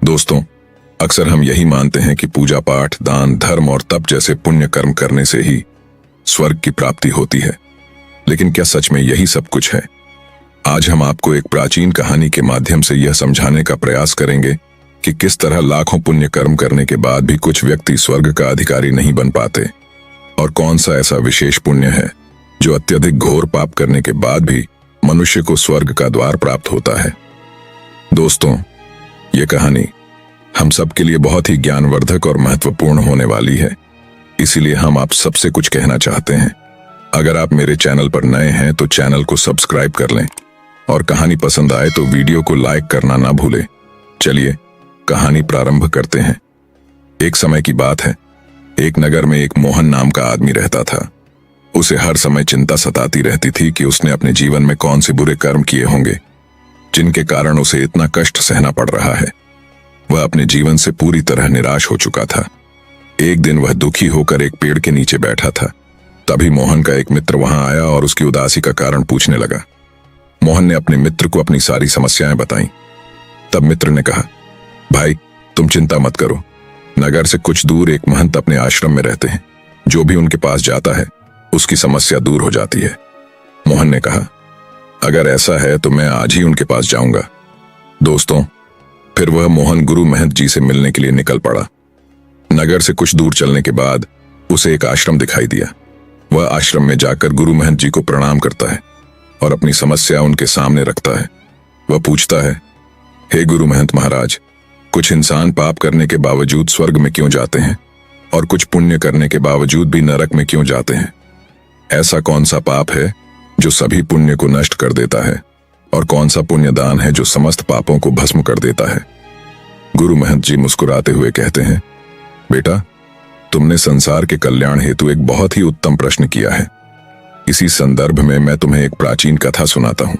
दोस्तों, अक्सर हम यही मानते हैं कि पूजा पाठ, दान, धर्म और तप जैसे पुण्य कर्म करने से ही स्वर्ग की प्राप्ति होती है। लेकिन क्या सच में यही सब कुछ है? आज हम आपको एक प्राचीन कहानी के माध्यम से यह समझाने का प्रयास करेंगे कि किस तरह लाखों पुण्य कर्म करने के बाद भी कुछ व्यक्ति स्वर्ग का अधिकारी नहीं बन पाते, और कौन सा ऐसा विशेष पुण्य है जो अत्यधिक घोर पाप करने के बाद भी मनुष्य को स्वर्ग का द्वार प्राप्त होता है। दोस्तों, ये कहानी हम सबके लिए बहुत ही ज्ञानवर्धक और महत्वपूर्ण होने वाली है, इसीलिए हम आप सबसे कुछ कहना चाहते हैं। अगर आप मेरे चैनल पर नए हैं तो चैनल को सब्सक्राइब कर लें, और कहानी पसंद आए तो वीडियो को लाइक करना ना भूलें। चलिए कहानी प्रारंभ करते हैं। एक समय की बात है, एक नगर में एक मोहन नाम का आदमी रहता था। उसे हर समय चिंता सताती रहती थी कि उसने अपने जीवन में कौन से बुरे कर्म किए होंगे जिनके कारण उसे इतना कष्ट सहना पड़ रहा है। वह अपने जीवन से पूरी तरह निराश हो चुका था। एक दिन वह दुखी होकर एक पेड़ के नीचे बैठा था। तभी मोहन का एक मित्र वहां आया और उसकी उदासी का कारण पूछने लगा। मोहन ने अपने मित्र को अपनी सारी समस्याएं बताईं। तब मित्र ने कहा, भाई, तुम चिंता मत करो। नगर से कुछ दूर एक महंत अपने आश्रम में रहते हैं। जो भी उनके पास जाता है उसकी समस्या दूर हो जाती है। मोहन ने कहा, अगर ऐसा है तो मैं आज ही उनके पास जाऊंगा। दोस्तों, फिर वह मोहन गुरु महंत जी से मिलने के लिए निकल पड़ा। नगर से कुछ दूर चलने के बाद उसे एक आश्रम दिखाई दिया। वह आश्रम में जाकर गुरु महंत जी को प्रणाम करता है और अपनी समस्या उनके सामने रखता है। वह पूछता है, हे गुरु महंत महाराज, कुछ इंसान पाप करने के बावजूद स्वर्ग में क्यों जाते हैं और कुछ पुण्य करने के बावजूद भी नरक में क्यों जाते हैं? ऐसा कौन सा पाप है जो सभी पुण्य को नष्ट कर देता है, और कौन सा पुण्य दान है जो समस्त पापों को भस्म कर देता है? गुरु महंत जी मुस्कुराते हुए कहते हैं, बेटा, तुमने संसार के कल्याण हेतु एक बहुत ही उत्तम प्रश्न किया है। इसी संदर्भ में मैं तुम्हें एक प्राचीन कथा सुनाता हूं,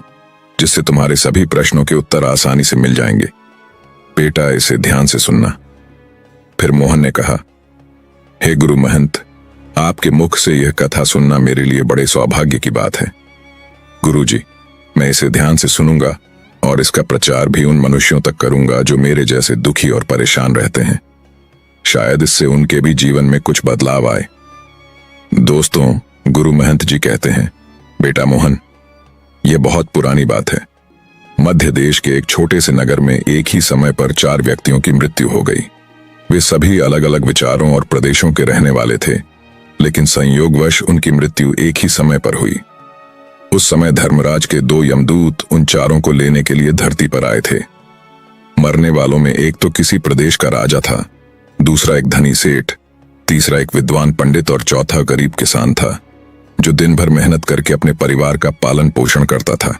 जिससे तुम्हारे सभी प्रश्नों के उत्तर आसानी से मिल जाएंगे। बेटा, इसे ध्यान से सुनना। फिर मोहन ने कहा, हे गुरु महंत, आपके मुख से यह कथा सुनना मेरे लिए बड़े सौभाग्य की बात है। गुरुजी, मैं इसे ध्यान से सुनूंगा और इसका प्रचार भी उन मनुष्यों तक करूंगा जो मेरे जैसे दुखी और परेशान रहते हैं। शायद इससे उनके भी जीवन में कुछ बदलाव आए। दोस्तों, गुरु महंत जी कहते हैं, बेटा मोहन, यह बहुत पुरानी बात है। मध्य देश के एक छोटे से नगर में एक ही समय पर 4 व्यक्तियों की मृत्यु हो गई। वे सभी अलग अलग विचारों और प्रदेशों के रहने वाले थे, लेकिन संयोगवश उनकी मृत्यु एक ही समय पर हुई। उस समय धर्मराज के 2 यमदूत उन चारों को लेने के लिए धरती पर आए थे। मरने वालों में एक तो किसी प्रदेश का राजा था, दूसरा एक धनी सेठ, तीसरा एक विद्वान पंडित और चौथा गरीब किसान था, जो दिन भर मेहनत करके अपने परिवार का पालन पोषण करता था।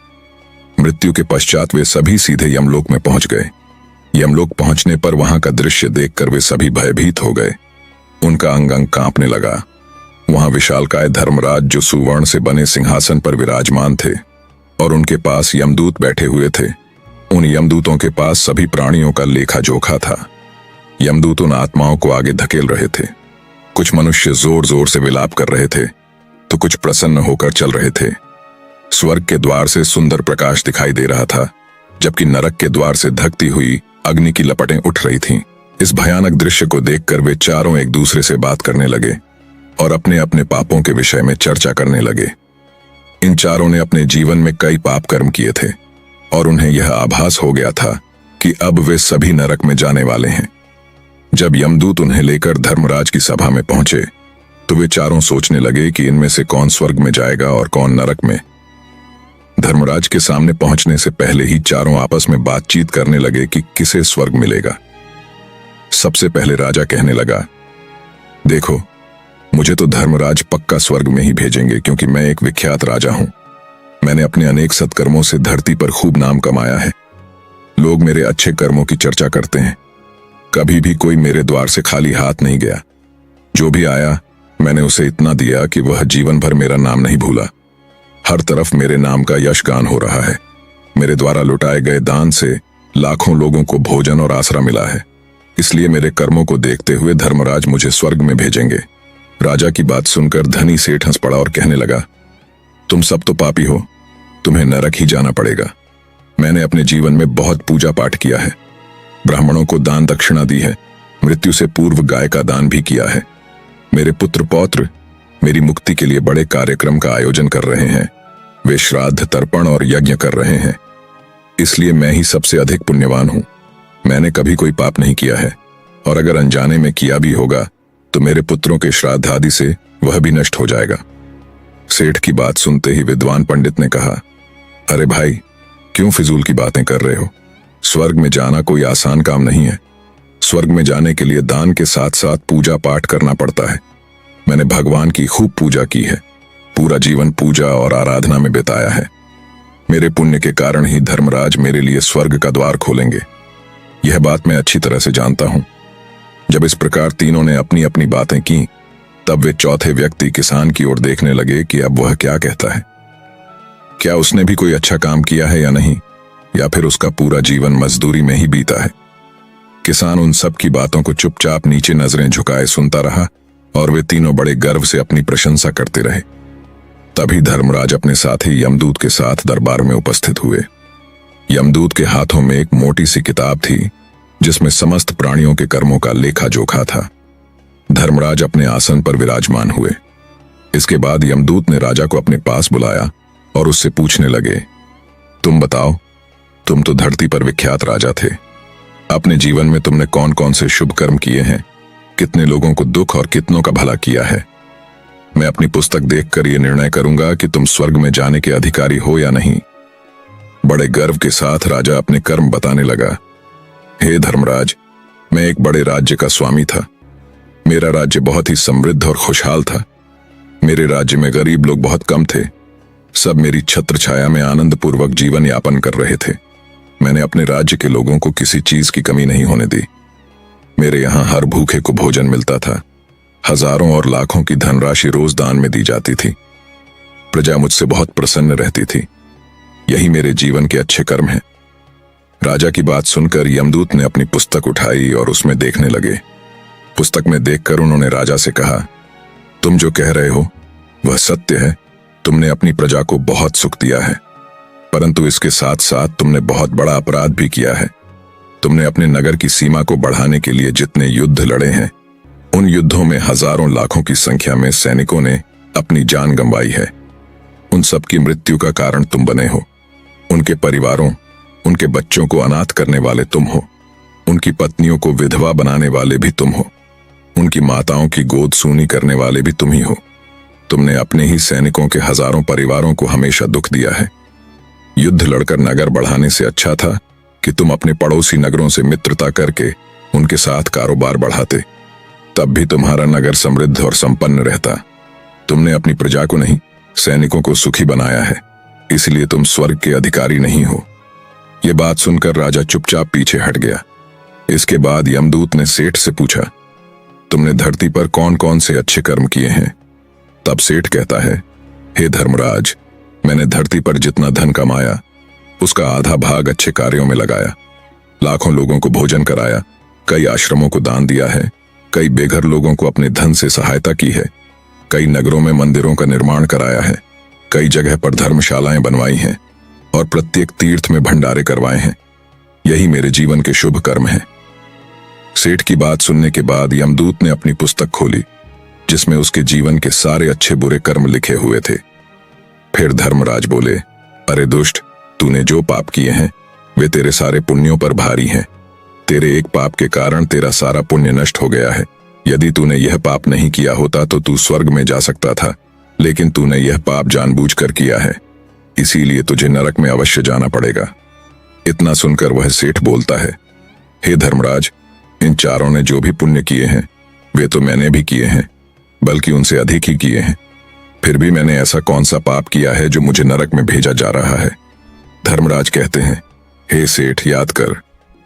मृत्यु के पश्चात वे सभी सीधे यमलोक में पहुंच गए। यमलोक पहुंचने पर वहां का दृश्य देखकर वे सभी भयभीत हो गए। उनका अंग अंग कांपने लगा। वहां विशालकाय धर्मराज, जो सुवर्ण से बने सिंहासन पर विराजमान थे, और उनके पास यमदूत बैठे हुए थे। उन यमदूतों के पास सभी प्राणियों का लेखा जोखा था। यमदूत उन आत्माओं को आगे धकेल रहे थे। कुछ मनुष्य जोर जोर से विलाप कर रहे थे, तो कुछ प्रसन्न होकर चल रहे थे। स्वर्ग के द्वार से सुंदर प्रकाश दिखाई दे रहा था, जबकि नरक के द्वार से धकती हुई अग्नि की लपटें उठ रही थीं। इस भयानक दृश्य को देखकर वे चारों एक दूसरे से बात करने लगे और अपने अपने पापों के विषय में चर्चा करने लगे। इन चारों ने अपने जीवन में कई पाप कर्म किए थे, और उन्हें यह आभास हो गया था कि अब वे सभी नरक में जाने वाले हैं। जब यमदूत उन्हें लेकर धर्मराज की सभा में पहुंचे, तो वे चारों सोचने लगे कि इनमें से कौन स्वर्ग में जाएगा और कौन नरक में। धर्मराज के सामने पहुंचने से पहले ही चारों आपस में बातचीत करने लगे कि किसे स्वर्ग मिलेगा। सबसे पहले राजा कहने लगा, देखो, मुझे तो धर्मराज पक्का स्वर्ग में ही भेजेंगे, क्योंकि मैं एक विख्यात राजा हूं। मैंने अपने अनेक सत्कर्मों से धरती पर खूब नाम कमाया है। लोग मेरे अच्छे कर्मों की चर्चा करते हैं। कभी भी कोई मेरे द्वार से खाली हाथ नहीं गया। जो भी आया, मैंने उसे इतना दिया कि वह जीवन भर मेरा नाम नहीं भूला। हर तरफ मेरे नाम का यशगान हो रहा है। मेरे द्वारा लुटाए गए दान से लाखों लोगों को भोजन और आसरा मिला है। इसलिए मेरे कर्मों को देखते हुए धर्मराज मुझे स्वर्ग में भेजेंगे। राजा की बात सुनकर धनी सेठ हंस पड़ा और कहने लगा, तुम सब तो पापी हो, तुम्हें नरक ही जाना पड़ेगा। मैंने अपने जीवन में बहुत पूजा पाठ किया है, ब्राह्मणों को दान दक्षिणा दी है, मृत्यु से पूर्व गाय का दान भी किया है। मेरे पुत्र पौत्र मेरी मुक्ति के लिए बड़े कार्यक्रम का आयोजन कर रहे हैं। वे श्राद्ध, तर्पण और यज्ञ कर रहे हैं। इसलिए मैं ही सबसे अधिक पुण्यवान हूं। मैंने कभी कोई पाप नहीं किया है, और अगर अनजाने में किया भी होगा तो मेरे पुत्रों के श्राद्ध आदि से वह भी नष्ट हो जाएगा। सेठ की बात सुनते ही विद्वान पंडित ने कहा, अरे भाई, क्यों फिजूल की बातें कर रहे हो? स्वर्ग में जाना कोई आसान काम नहीं है। स्वर्ग में जाने के लिए दान के साथ साथ पूजा पाठ करना पड़ता है। मैंने भगवान की खूब पूजा की है, पूरा जीवन पूजा और आराधना में बिताया है। मेरे पुण्य के कारण ही धर्मराज मेरे लिए स्वर्ग का द्वार खोलेंगे। यह बात मैं अच्छी तरह से जानता हूं। जब इस प्रकार तीनों ने अपनी अपनी बातें की, तब वे चौथे व्यक्ति किसान की ओर देखने लगे कि अब वह क्या कहता है। क्या उसने भी कोई अच्छा काम किया है या नहीं, या फिर उसका पूरा जीवन मजदूरी में ही बीता है? किसान उन सब की बातों को चुपचाप नीचे नजरें झुकाए सुनता रहा, और वे तीनों बड़े गर्व से अपनी प्रशंसा करते रहे। तभी धर्मराज अपने साथी यमदूत के साथ दरबार में उपस्थित हुए। यमदूत के हाथों में एक मोटी सी किताब थी, जिसमें समस्त प्राणियों के कर्मों का लेखा जोखा था। धर्मराज अपने आसन पर विराजमान हुए। इसके बाद यमदूत ने राजा को अपने पास बुलाया और उससे पूछने लगे, तुम बताओ, तुम तो धरती पर विख्यात राजा थे। अपने जीवन में तुमने कौन कौन से शुभ कर्म किए हैं? कितने लोगों को दुख और कितनों का भला किया है? मैं अपनी पुस्तक देखकर यह निर्णय करूंगा कि तुम स्वर्ग में जाने के अधिकारी हो या नहीं। बड़े गर्व के साथ राजा अपने कर्म बताने लगा। हे धर्मराज, मैं एक बड़े राज्य का स्वामी था। मेरा राज्य बहुत ही समृद्ध और खुशहाल था। मेरे राज्य में गरीब लोग बहुत कम थे। सब मेरी छत्र छाया में आनंद पूर्वक जीवन यापन कर रहे थे। मैंने अपने राज्य के लोगों को किसी चीज की कमी नहीं होने दी। मेरे यहाँ हर भूखे को भोजन मिलता था। हजारों और लाखों की धनराशि रोज दान में दी जाती थी। प्रजा मुझसे बहुत प्रसन्न रहती थी। यही मेरे जीवन के अच्छे कर्म हैं। राजा की बात सुनकर यमदूत ने अपनी पुस्तक उठाई और उसमें देखने लगे। पुस्तक में देखकर उन्होंने राजा से कहा, तुम जो कह रहे हो वह सत्य है। तुमने अपनी प्रजा को बहुत सुख दिया है, परंतु इसके साथ साथ तुमने बहुत बड़ा अपराध भी किया है। तुमने अपने नगर की सीमा को बढ़ाने के लिए जितने युद्ध लड़े हैं, उन युद्धों में हजारों लाखों की संख्या में सैनिकों ने अपनी जान गंवाई है। उन सब की मृत्यु का कारण तुम बने हो। उनके परिवारों, उनके बच्चों को अनाथ करने वाले तुम हो। उनकी पत्नियों को विधवा बनाने वाले भी तुम हो। उनकी माताओं की गोद सूनी करने वाले भी तुम ही हो। तुमने अपने ही सैनिकों के हजारों परिवारों को हमेशा दुख दिया है। युद्ध लड़कर नगर बढ़ाने से अच्छा था कि तुम अपने पड़ोसी नगरों से मित्रता करके उनके साथ कारोबार बढ़ाते। तब भी तुम्हारा नगर समृद्ध और संपन्न रहता। तुमने अपनी प्रजा को नहीं, सैनिकों को सुखी बनाया है। इसलिए तुम स्वर्ग के अधिकारी नहीं हो। यह बात सुनकर राजा चुपचाप पीछे हट गया। इसके बाद यमदूत ने सेठ से पूछा, तुमने धरती पर कौन कौन से अच्छे कर्म किए हैं? तब सेठ कहता है, हे धर्मराज, मैंने धरती पर जितना धन कमाया उसका आधा भाग अच्छे कार्यों में लगाया। लाखों लोगों को भोजन कराया, कई आश्रमों को दान दिया है, कई बेघर लोगों को अपने धन से सहायता की है, कई नगरों में मंदिरों का निर्माण कराया है, कई जगह पर धर्मशालाएं बनवाई हैं और प्रत्येक तीर्थ में भंडारे करवाए हैं। यही मेरे जीवन के शुभ कर्म हैं। सेठ की बात सुनने के बाद यमदूत ने अपनी पुस्तक खोली, जिसमें उसके जीवन के सारे अच्छे बुरे कर्म लिखे हुए थे। फिर धर्मराज बोले, अरे दुष्ट, तूने जो पाप किए हैं वे तेरे सारे पुण्यों पर भारी हैं। तेरे एक पाप के कारण तेरा सारा पुण्य नष्ट हो गया है। यदि तूने यह पाप नहीं किया होता तो तू स्वर्ग में जा सकता था, लेकिन तूने यह पाप जानबूझकर किया है, इसीलिए तुझे नरक में अवश्य जाना पड़ेगा। इतना सुनकर वह सेठ बोलता है, हे धर्मराज, इन चारों ने जो भी पुण्य किए हैं वे तो मैंने भी किए हैं, बल्कि उनसे अधिक ही किए हैं। फिर भी मैंने ऐसा कौन सा पाप किया है जो मुझे नरक में भेजा जा रहा है? धर्मराज कहते हैं, हे सेठ, याद कर,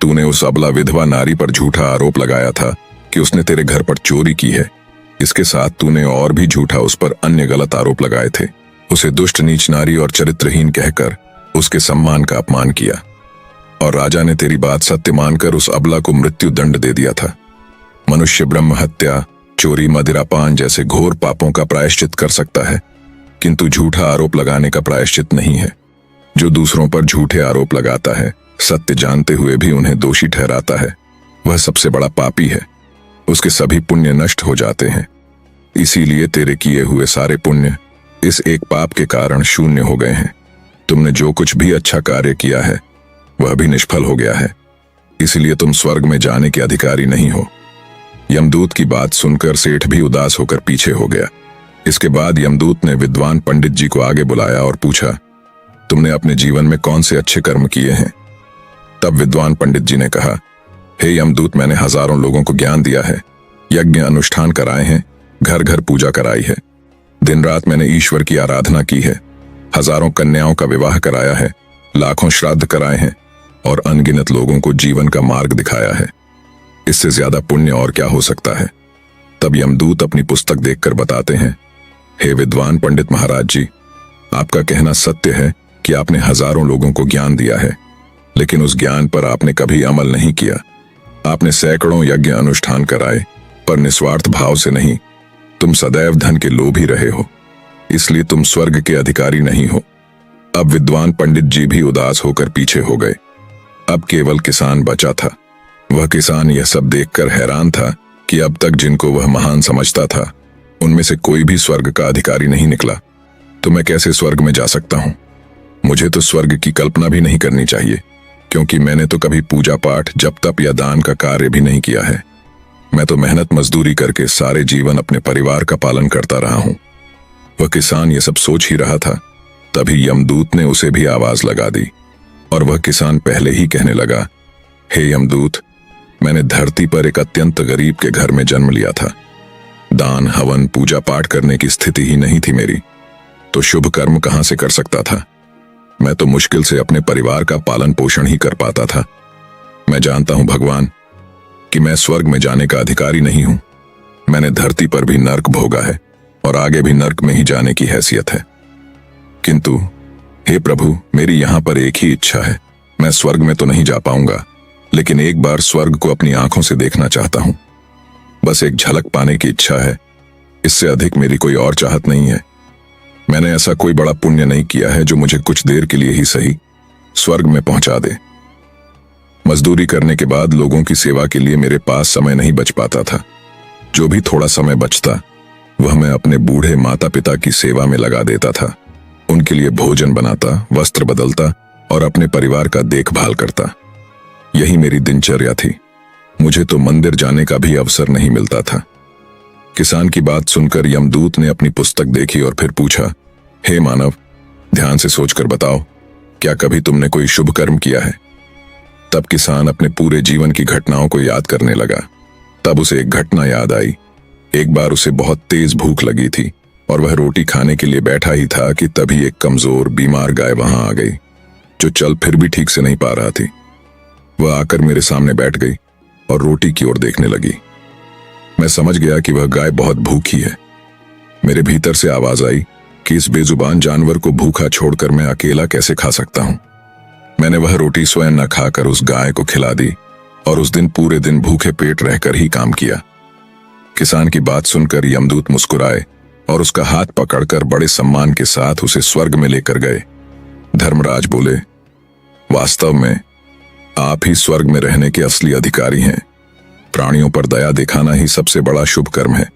तूने उस अबला विधवा नारी पर झूठा आरोप लगाया था कि उसने तेरे घर पर चोरी की है। इसके साथ तूने और भी झूठा उस पर अन्य गलत आरोप लगाए थे। उसे दुष्ट, नीच नारी और चरित्रहीन कहकर उसके सम्मान का अपमान किया, और राजा ने तेरी बात सत्य मानकर उस अबला को मृत्यु दंड दे दिया था। मनुष्य ब्रह्म हत्या, चोरी, मदिरापान जैसे घोर पापों का प्रायश्चित कर सकता है, किंतु झूठा आरोप लगाने का प्रायश्चित नहीं है। जो दूसरों पर झूठे आरोप लगाता है, सत्य जानते हुए भी उन्हें दोषी ठहराता है, वह सबसे बड़ा पापी है। उसके सभी पुण्य नष्ट हो जाते हैं। इसीलिए तेरे किए हुए सारे पुण्य इस एक पाप के कारण शून्य हो गए हैं। तुमने जो कुछ भी अच्छा कार्य किया है वह भी निष्फल हो गया है। इसलिए तुम स्वर्ग में जाने के अधिकारी नहीं हो। यमदूत की बात सुनकर सेठ भी उदास होकर पीछे हो गया। इसके बाद यमदूत ने विद्वान पंडित जी को आगे बुलाया और पूछा, तुमने अपने जीवन में कौन से अच्छे कर्म किए हैं? तब विद्वान पंडित जी ने कहा, हे यमदूत, मैंने हजारों लोगों को ज्ञान दिया है, यज्ञ अनुष्ठान कराए हैं, घर घर पूजा कराई है, दिन रात मैंने ईश्वर की आराधना की है, हजारों कन्याओं का विवाह कराया है, लाखों श्राद्ध कराए हैं और अनगिनत लोगों को जीवन का मार्ग दिखाया है। इससे ज्यादा पुण्य और क्या हो सकता है? तब यमदूत अपनी पुस्तक देखकर बताते हैं, हे विद्वान पंडित महाराज जी, आपका कहना सत्य है कि आपने हजारों लोगों को ज्ञान दिया है, लेकिन उस ज्ञान पर आपने कभी अमल नहीं किया। आपने सैकड़ों यज्ञ अनुष्ठान कराए, पर निस्वार्थ भाव से नहीं। तुम सदैव धन के लोभी रहे हो, इसलिए तुम स्वर्ग के अधिकारी नहीं हो। अब विद्वान पंडित जी भी उदास होकर पीछे हो गए। अब केवल किसान बचा था। वह किसान यह सब देखकर हैरान था कि अब तक जिनको वह महान समझता था उनमें से कोई भी स्वर्ग का अधिकारी नहीं निकला। तो मैं कैसे स्वर्ग में जा सकता हूं? मुझे तो स्वर्ग की कल्पना भी नहीं करनी चाहिए, क्योंकि मैंने तो कभी पूजा पाठ, जप तप या दान का कार्य भी नहीं किया है। मैं तो मेहनत मजदूरी करके सारे जीवन अपने परिवार का पालन करता रहा हूं। वह किसान ये सब सोच ही रहा था, तभी यमदूत ने उसे भी आवाज लगा दी और वह किसान पहले ही कहने लगा, हे यमदूत, मैंने धरती पर एक अत्यंत गरीब के घर में जन्म लिया था। दान, हवन, पूजा पाठ करने की स्थिति ही नहीं थी मेरी, तो शुभ कर्म कहां से कर सकता था? मैं तो मुश्किल से अपने परिवार का पालन पोषण ही कर पाता था। मैं जानता हूं भगवान कि मैं स्वर्ग में जाने का अधिकारी नहीं हूं। मैंने धरती पर भी नर्क भोगा है और आगे भी नर्क में ही जाने की हैसियत है। किंतु हे प्रभु, मेरी यहां पर एक ही इच्छा है। मैं स्वर्ग में तो नहीं जा पाऊंगा, लेकिन एक बार स्वर्ग को अपनी आंखों से देखना चाहता हूं। बस एक झलक पाने की इच्छा है, इससे अधिक मेरी कोई और चाहत नहीं है। मैंने ऐसा कोई बड़ा पुण्य नहीं किया है जो मुझे कुछ देर के लिए ही सही स्वर्ग में पहुंचा दे। मजदूरी करने के बाद लोगों की सेवा के लिए मेरे पास समय नहीं बच पाता था। जो भी थोड़ा समय बचता वह मैं अपने बूढ़े माता पिता की सेवा में लगा देता था। उनके लिए भोजन बनाता, वस्त्र बदलता और अपने परिवार का देखभाल करता। यही मेरी दिनचर्या थी। मुझे तो मंदिर जाने का भी अवसर नहीं मिलता था। किसान की बात सुनकर यमदूत ने अपनी पुस्तक देखी और फिर पूछा, हे मानव, ध्यान से सोचकर बताओ, क्या कभी तुमने कोई शुभ कर्म किया है? तब किसान अपने पूरे जीवन की घटनाओं को याद करने लगा। तब उसे एक घटना याद आई। एक बार उसे बहुत तेज भूख लगी थी और वह रोटी खाने के लिए बैठा ही था कि तभी एक कमजोर बीमार गाय वहां आ गई, जो चल फिर भी ठीक से नहीं पा रहा थी। वह आकर मेरे सामने बैठ गई और रोटी की ओर देखने लगी। मैं समझ गया कि वह गाय बहुत भूखी है। मेरे भीतर से आवाज आई कि इस बेजुबान जानवर को भूखा छोड़कर मैं अकेला कैसे खा सकता हूं। मैंने वह रोटी स्वयं न खाकर उस गाय को खिला दी और उस दिन पूरे दिन भूखे पेट रहकर ही काम किया। किसान की बात सुनकर यमदूत मुस्कुराए और उसका हाथ पकड़कर बड़े सम्मान के साथ उसे स्वर्ग में लेकर गए। धर्मराज बोले, वास्तव में आप ही स्वर्ग में रहने के असली अधिकारी हैं। प्राणियों पर दया दिखाना ही सबसे बड़ा शुभ कर्म है।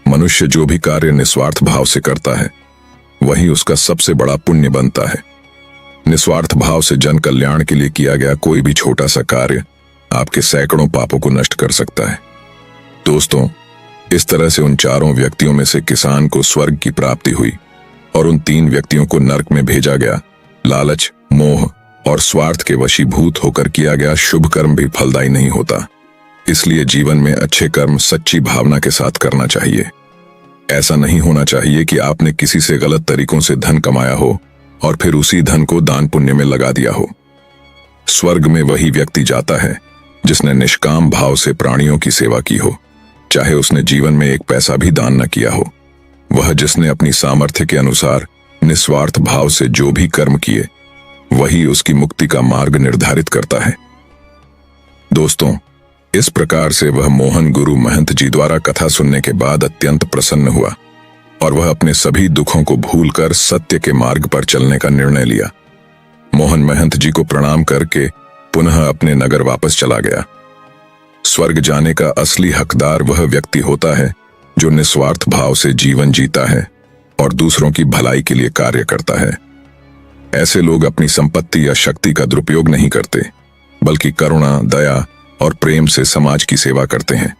मनुष्य जो भी कार्य निस्वार्थ भाव से करता है वही उसका सबसे बड़ा पुण्य बनता है। निस्वार्थ भाव से जन कल्याण के लिए किया गया कोई भी छोटा सा कार्य आपके सैकड़ों पापों को नष्ट कर सकता है। दोस्तों, इस तरह से उन चारों व्यक्तियों में से किसान को स्वर्ग की प्राप्ति हुई और उन 3 व्यक्तियों को नरक में भेजा गया। लालच, मोह और स्वार्थ के वशीभूत होकर किया गया शुभ कर्म भी फलदायी नहीं होता। इसलिए जीवन में अच्छे कर्म सच्ची भावना के साथ करना चाहिए। ऐसा नहीं होना चाहिए कि आपने किसी से गलत तरीकों से धन कमाया हो और फिर उसी धन को दान पुण्य में लगा दिया हो। स्वर्ग में वही व्यक्ति जाता है जिसने निष्काम भाव से प्राणियों की सेवा की हो, चाहे उसने जीवन में एक पैसा भी दान न किया हो। वह जिसने अपनी सामर्थ्य के अनुसार निस्वार्थ भाव से जो भी कर्म किए वही उसकी मुक्ति का मार्ग निर्धारित करता है। दोस्तों, इस प्रकार से वह मोहन गुरु महंत जी द्वारा कथा सुनने के बाद अत्यंत प्रसन्न हुआ और वह अपने सभी दुखों को भूलकर सत्य के मार्ग पर चलने का निर्णय लिया। मोहन महंत जी को प्रणाम करके पुनः अपने नगर वापस चला गया। स्वर्ग जाने का असली हकदार वह व्यक्ति होता है जो निस्वार्थ भाव से जीवन जीता है और दूसरों की भलाई के लिए कार्य करता है। ऐसे लोग अपनी संपत्ति या शक्ति का दुरुपयोग नहीं करते, बल्कि करुणा, दया और प्रेम से समाज की सेवा करते हैं।